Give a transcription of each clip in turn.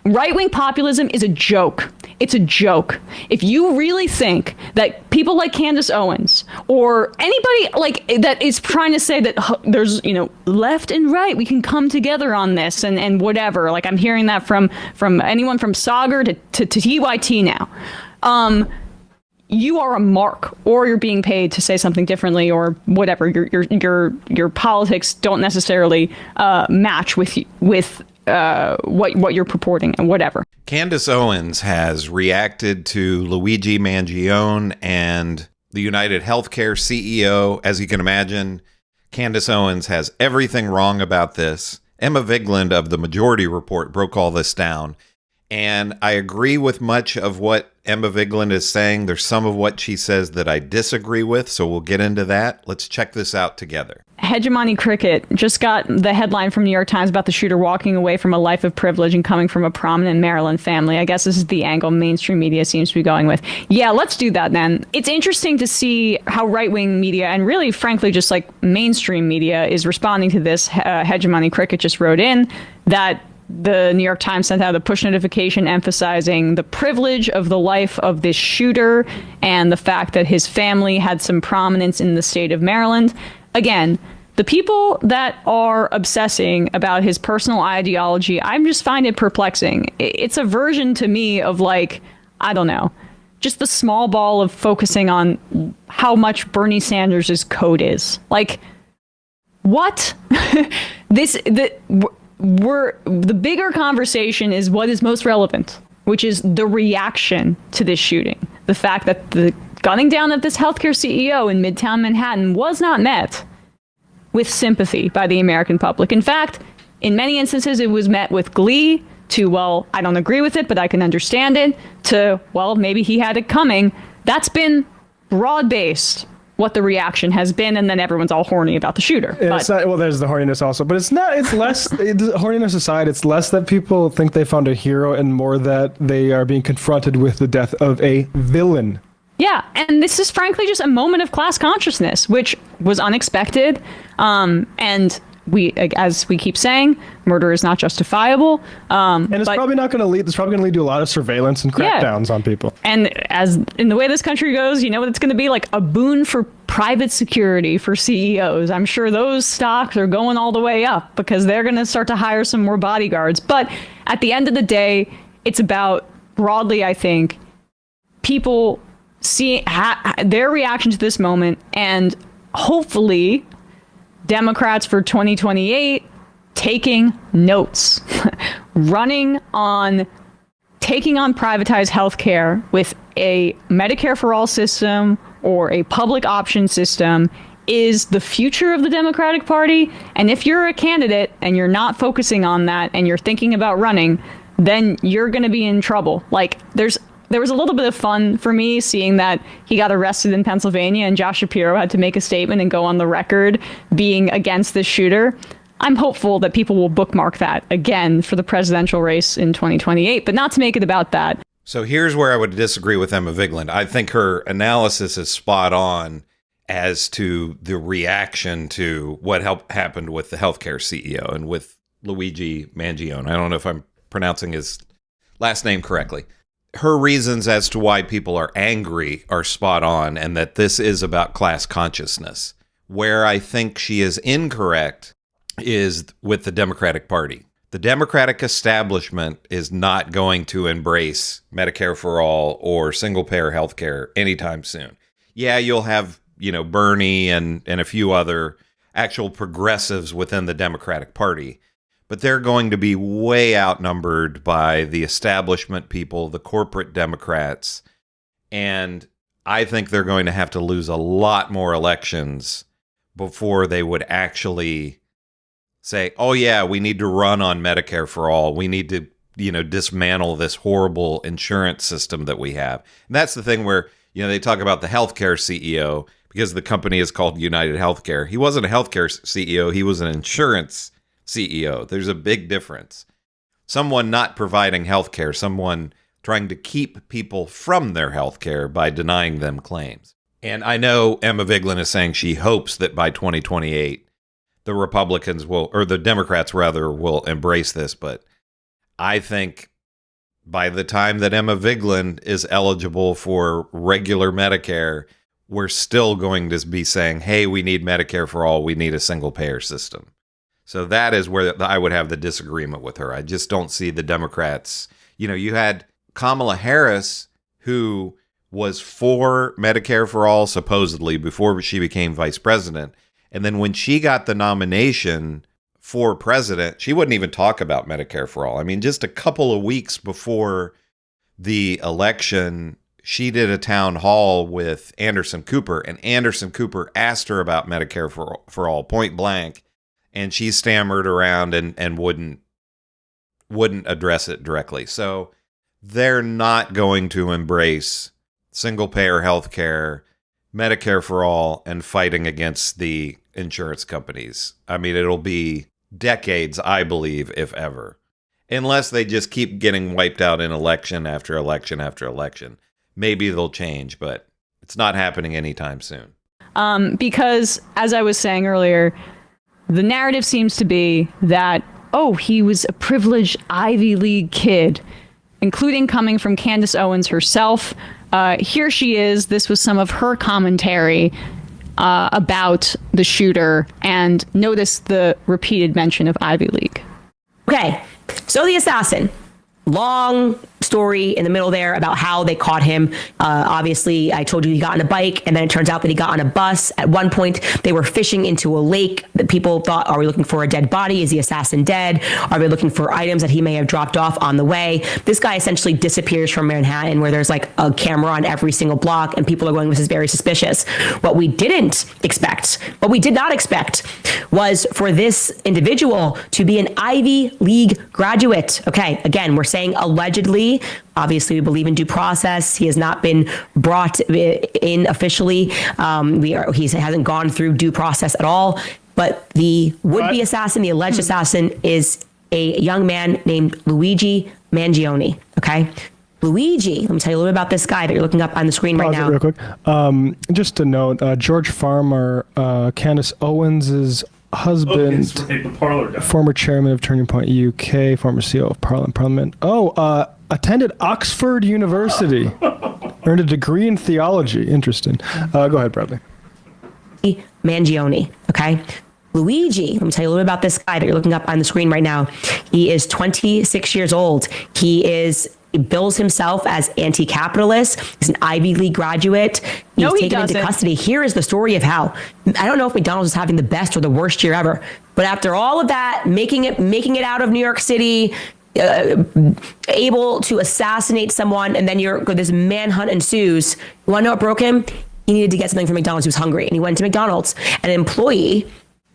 Right-wing populism is a joke. It's a joke. If you really think that people like Candace Owens or anybody like that is trying to say that there's, left and right, we can come together on this and whatever. Like I'm hearing that from anyone from Sagar to TYT now. You are a mark, or you're being paid to say something differently, or whatever. Your politics don't necessarily match with what you're purporting and whatever. Candace Owens has reacted to Luigi Mangione and the United Healthcare CEO. As you can imagine, Candace Owens has everything wrong about this. Emma Vigeland of the Majority Report broke all this down. And I agree with much of what Emma Vigeland is saying. There's some of what she says that I disagree with, so we'll get into that. Let's check this out together. Hegemony Cricket just got the headline from New York Times about the shooter walking away from a life of privilege and coming from a prominent Maryland family. I guess this is the angle mainstream media seems to be going with. Yeah, let's do that then. It's interesting to see how right-wing media and really, frankly, just like mainstream media is responding to this. Hegemony Cricket just wrote in that the New York Times sent out a push notification emphasizing the privilege of the life of this shooter and the fact that his family had some prominence in the state of Maryland. Again, the people that are obsessing about his personal ideology, I just find it perplexing. It's a version to me of like, I don't know, just the small ball of focusing on how much Bernie Sanders' code is. Like, what? The bigger conversation is what is most relevant, which is the reaction to this shooting. The fact that the gunning down of this healthcare CEO in Midtown Manhattan was not met with sympathy by the American public. In fact, in many instances, it was met with glee to, well, I don't agree with it, but I can understand it, to, well, maybe he had it coming. That's been broad-based what the reaction has been, and then everyone's all horny about the shooter. It's not, well, there's the horniness also, but it's less, horniness aside, it's less that people think they found a hero and more that they are being confronted with the death of a villain. Yeah, and this is frankly just a moment of class consciousness, which was unexpected, and we, as we keep saying, murder is not justifiable. And it's probably not going to lead. It's probably going to lead to a lot of surveillance and crackdowns on people. And as in the way this country goes, you know what it's going to be like a boon for private security for CEOs. I'm sure those stocks are going all the way up because they're going to start to hire some more bodyguards. But at the end of the day, it's about broadly, I think, people see their reaction to this moment, and hopefully Democrats for 2028 taking notes, taking on privatized healthcare with a Medicare for all system or a public option system is the future of the Democratic Party. And if you're a candidate and you're not focusing on that and you're thinking about running, then you're going to be in trouble. Like there was a little bit of fun for me seeing that he got arrested in Pennsylvania and Josh Shapiro had to make a statement and go on the record being against this shooter. I'm hopeful that people will bookmark that again for the presidential race in 2028, but not to make it about that. So here's where I would disagree with Emma Vigeland. I think her analysis is spot on as to the reaction to what happened with the healthcare CEO and with Luigi Mangione. I don't know if I'm pronouncing his last name correctly. Her reasons as to why people are angry are spot on, and that this is about class consciousness. Where I think she is incorrect is with the Democratic Party. The Democratic establishment is not going to embrace Medicare for all or single-payer health care anytime soon. Yeah, you'll have, Bernie and a few other actual progressives within the Democratic Party, but they're going to be way outnumbered by the establishment people, the corporate Democrats, and I think they're going to have to lose a lot more elections before they would actually say, oh yeah, we need to run on Medicare for all. We need to, dismantle this horrible insurance system that we have. And that's the thing where, they talk about the healthcare CEO because the company is called United Healthcare. He wasn't a healthcare CEO. He was an insurance CEO. There's a big difference. Someone not providing healthcare, someone trying to keep people from their healthcare by denying them claims. And I know Emma Vigeland is saying she hopes that by 2028, the Republicans will, or the Democrats rather, will embrace this. But I think by the time that Emma Vigeland is eligible for regular Medicare, we're still going to be saying, hey, we need Medicare for all. We need a single payer system. So that is where I would have the disagreement with her. I just don't see the Democrats. You had Kamala Harris, who was for Medicare for all, supposedly, before she became vice president. And then when she got the nomination for president, she wouldn't even talk about Medicare for all. I mean, just a couple of weeks before the election, she did a town hall with Anderson Cooper, and Anderson Cooper asked her about Medicare for all, point blank, and she stammered around and wouldn't address it directly. So they're not going to embrace single-payer healthcare, Medicare for all, and fighting against the insurance companies. I mean, it'll be decades, I believe, if ever, unless they just keep getting wiped out in election after election after election. Maybe they'll change, but it's not happening anytime soon. Because, as I was saying earlier, the narrative seems to be that, oh, he was a privileged Ivy League kid, including coming from Candace Owens herself. Here she is. This was some of her commentary about the shooter, and notice the repeated mention of Ivy League. Okay, so the assassin. Long story in the middle there about how they caught him. Obviously, I told you he got on a bike, and then it turns out that he got on a bus. At one point, they were fishing into a lake that people thought, are we looking for a dead body? Is the assassin dead? Are they looking for items that he may have dropped off on the way? This guy essentially disappears from Manhattan, where there's like a camera on every single block, and people are going, this is very suspicious. What we did not expect was for this individual to be an Ivy League graduate. Okay, again, we're saying allegedly. Obviously, we believe in due process. He has not been brought in officially. He hasn't gone through due process at all. But the would-be assassin, the alleged assassin, is a young man named Luigi Mangione. Okay. Luigi, let me tell you a little bit about this guy that you're looking up on the screen right now. Real quick. Just to note, George Farmer, Candace Owens' husband, former chairman of Turning Point UK, former CEO of Parliament. Attended Oxford University. Earned a degree in theology. Interesting. Go ahead, Bradley. Mangione, okay? Luigi, let me tell you a little bit about this guy that you're looking up on the screen right now. He is 26 years old. He bills himself as anti-capitalist. He's an Ivy League graduate. He's taken into custody. Here is the story of how. I don't know if McDonald's is having the best or the worst year ever, but after all of that, making it out of New York City, able to assassinate someone, and then this manhunt ensues. You want to know what broke him? He needed to get something from McDonald's. He was hungry, and he went to McDonald's. An employee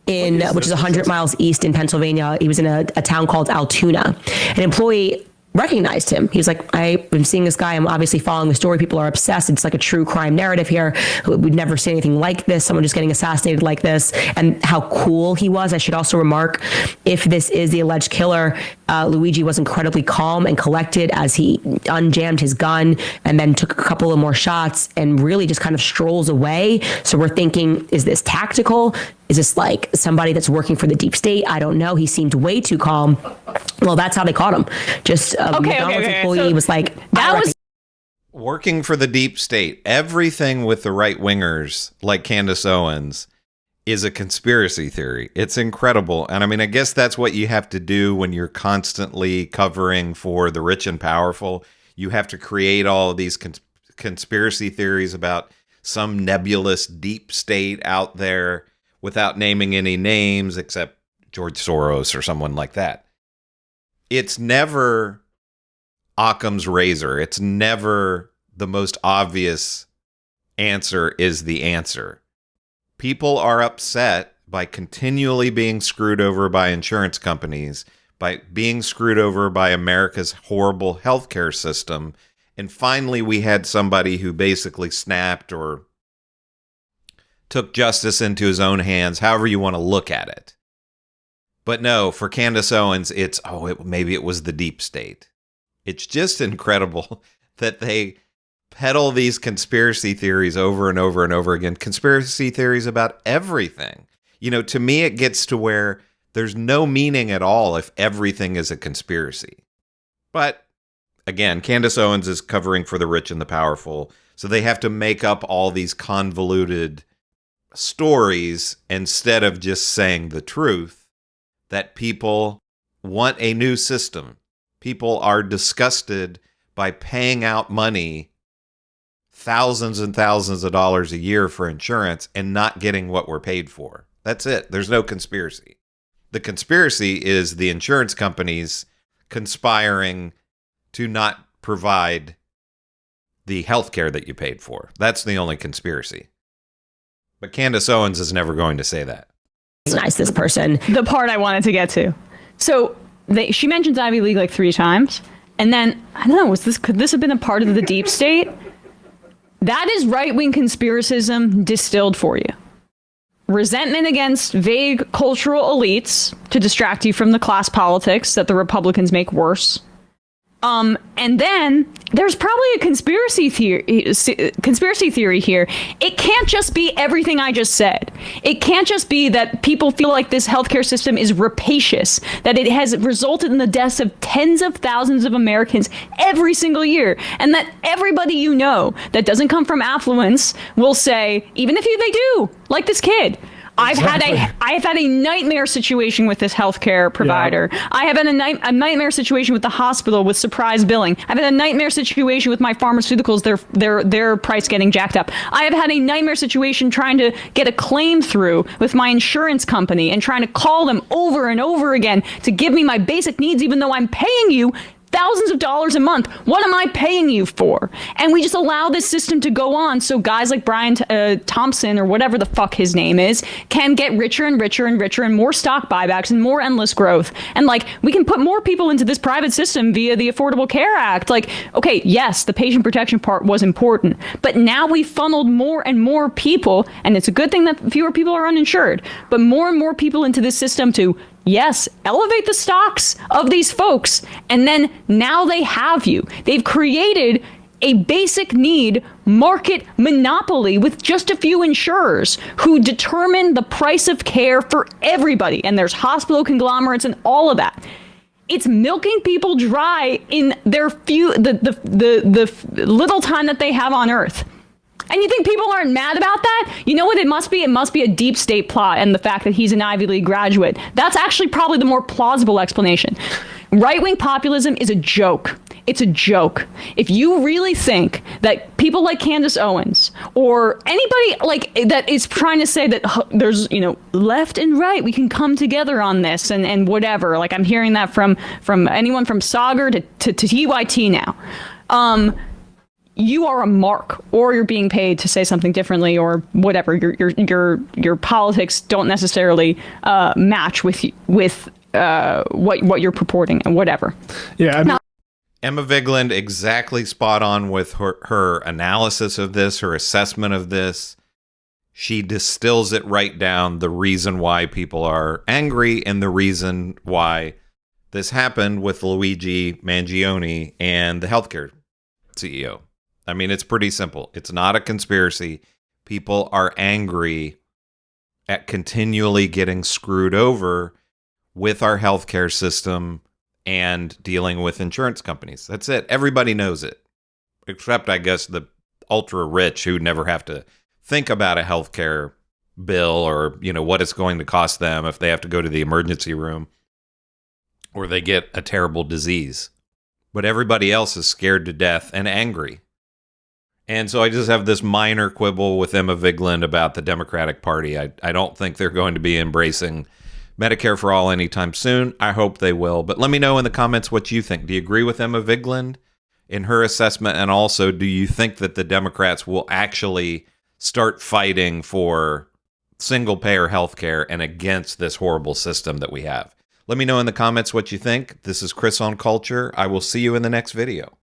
which is 100 miles east in Pennsylvania. He was in a town called Altoona. An employee recognized him. He was like, I've been seeing this guy. I'm obviously following the story. People are obsessed. It's like a true crime narrative here. We'd never seen anything like this. Someone just getting assassinated like this, and how cool he was. I should also remark, if this is the alleged killer, Luigi was incredibly calm and collected as he unjammed his gun and then took a couple of more shots and really just kind of strolls away. So we're thinking, is this tactical? Is this like somebody that's working for the deep state? I don't know. He seemed way too calm. Well, that's how they caught him. Just a McDonald's employee was like, that was working for the deep state. Everything with the right wingers like Candace Owens is a conspiracy theory. It's incredible. And I mean, I guess that's what you have to do when you're constantly covering for the rich and powerful. You have to create all of these conspiracy theories about some nebulous deep state out there without naming any names except George Soros or someone like that. It's never Occam's razor. It's never the most obvious answer is the answer. People are upset by continually being screwed over by insurance companies, by being screwed over by America's horrible healthcare system. And finally, we had somebody who basically snapped or took justice into his own hands, however you want to look at it. But no, for Candace Owens, maybe it was the deep state. It's just incredible that they peddle these conspiracy theories over and over and over again. Conspiracy theories about everything. To me, it gets to where there's no meaning at all if everything is a conspiracy. But again, Candace Owens is covering for the rich and the powerful. So they have to make up all these convoluted stories instead of just saying the truth that people want a new system. People are disgusted by paying out money, thousands and thousands of dollars a year for insurance and not getting what we're paid for. That's it. There's no conspiracy. The conspiracy is the insurance companies conspiring to not provide the health care that you paid for. That's the only conspiracy. But Candace Owens is never going to say that. Nice, this person. The part I wanted to get to. So she mentions Ivy League like 3 times. And then, I don't know, could this have been a part of the deep state? That is right-wing conspiracism distilled for you. Resentment against vague cultural elites to distract you from the class politics that the Republicans make worse. And then there's probably a conspiracy theory here. It can't just be everything I just said. It can't just be that people feel like this healthcare system is rapacious, that it has resulted in the deaths of tens of thousands of Americans every single year, and that everybody you know that doesn't come from affluence will say, even if they do, like this kid, Exactly. I have had a nightmare situation with this healthcare provider. Yeah. I have had a nightmare situation with the hospital with surprise billing. I've had a nightmare situation with my pharmaceuticals, their price getting jacked up. I have had a nightmare situation trying to get a claim through with my insurance company and trying to call them over and over again to give me my basic needs, even though I'm paying you thousands of dollars a month. What am I paying you for? And we just allow this system to go on so guys like Brian Thompson or whatever the fuck his name is can get richer and richer and richer and more stock buybacks and more endless growth. And like, we can put more people into this private system via the Affordable Care Act. Like, okay, yes, the patient protection part was important, but now we funneled more and more people, and it's a good thing that fewer people are uninsured, but more and more people into this system to, yes, elevate the stocks of these folks, and then now they have you. They've created a basic need market monopoly with just a few insurers who determine the price of care for everybody, and there's hospital conglomerates and all of that. It's milking people dry in their the little time that they have on Earth. And you think people aren't mad about that? You know what it must be? It must be a deep state plot and the fact that he's an Ivy League graduate. That's actually probably the more plausible explanation. Right-wing populism is a joke. It's a joke. If you really think that people like Candace Owens or anybody like that is trying to say that there's, left and right, we can come together on this and whatever. Like, I'm hearing that from anyone from Sagar to TYT now. You are a mark, or you're being paid to say something differently, or whatever. Your politics don't necessarily match with what you're purporting and whatever. Yeah. Emma Vigeland exactly spot on with her analysis of this, her assessment of this. She distills it right down, the reason why people are angry and the reason why this happened with Luigi Mangione and the healthcare CEO. I mean, it's pretty simple. It's not a conspiracy. People are angry at continually getting screwed over with our healthcare system and dealing with insurance companies. That's it. Everybody knows it, except, I guess, the ultra rich who never have to think about a healthcare bill or, what it's going to cost them if they have to go to the emergency room or they get a terrible disease. But everybody else is scared to death and angry. And so I just have this minor quibble with Emma Vigeland about the Democratic Party. I don't think they're going to be embracing Medicare for all anytime soon. I hope they will. But let me know in the comments what you think. Do you agree with Emma Vigeland in her assessment? And also, do you think that the Democrats will actually start fighting for single-payer health care and against this horrible system that we have? Let me know in the comments what you think. This is Chris on Culture. I will see you in the next video.